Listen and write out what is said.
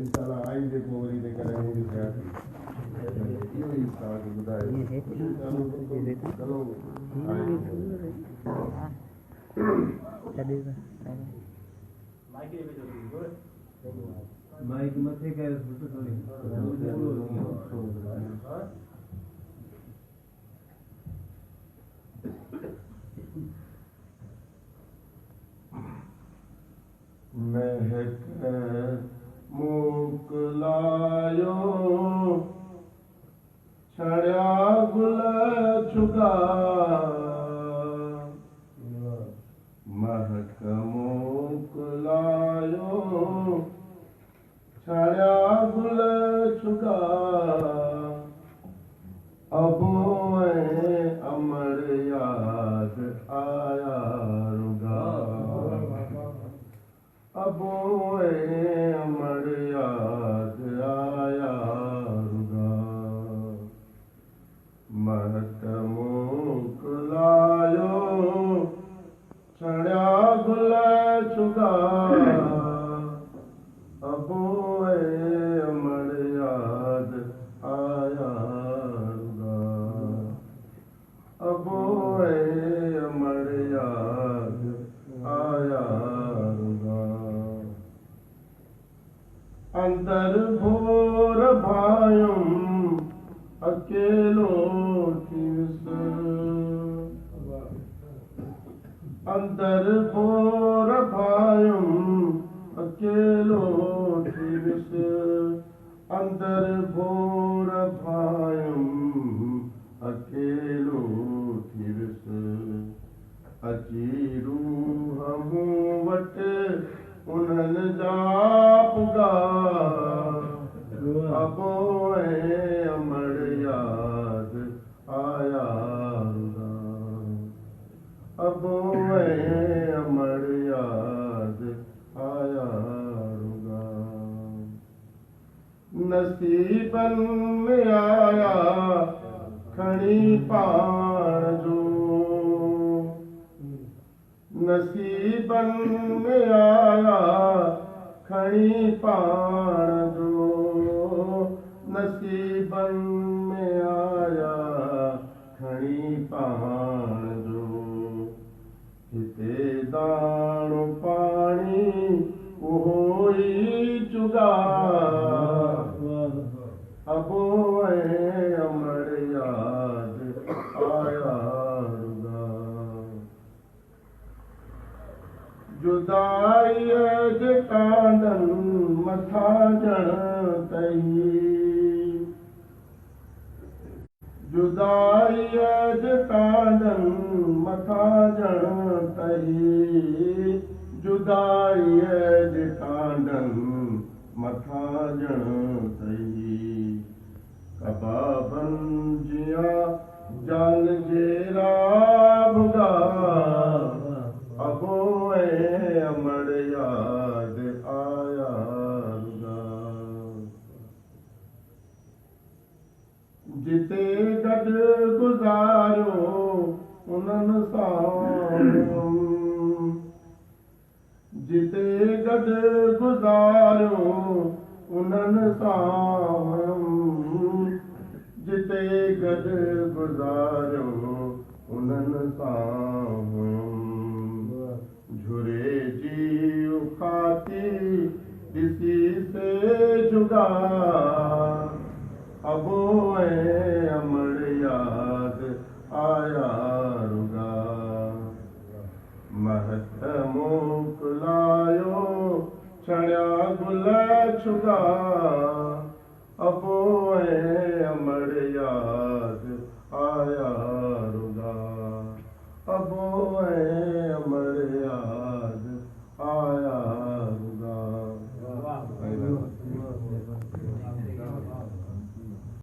इंशाल्लाह आईंदे पोइ वरी इन करे मुंहिंजी ख़्याल इहो ई तव्हांखे ॿुधायो माइक मथे करे महक मोकलायो छड़िया गुल छुगा महक मोकलायो छड़िया गुल छुगा अबो अमर याद आया रुगा अबो अमर याद आया रुगा महक मोकलायो छड़िया गुल छुगा अबो अमर याद आया रुगा अबो अमर याद आया रुगा अंदर भोर भायुम अकेलो थियुस अंदर भोर भायुम अकेलो थियुस अंदर भोर भायुम अकेलो थियुस अची रूह मूं वटि उन्हनि जा पुगा अबो अमर याद आया रुगा अबो अमर याद आया रुगा नसीबन में आया खणी पाण जो नसीबन में आया खणी पाण जो नसीबन में आया खणी पाण जो हिते दाणो पाणी उहो ई चुगा अबो अमर याद आया रुगा जुदाई जे कांडन मथा जण तई जुदाई जे कांडन मथा जण तई जुदाई जे कांडन मथा जण तई कबाबन जिया जान जेरा भुगा अबो अमर याद आया रुगा जिते गॾु गुज़ारियो उन्हनि सां जिते गॾु गुज़ारियो उन्हनि सां जिते गॾु गुज़ारियो उन्हनि सां झुरे जी उखाती ॾिसी से जुगा अबो अमर याद आया रुगा महक मोकलायो छड़िया गुल छुगा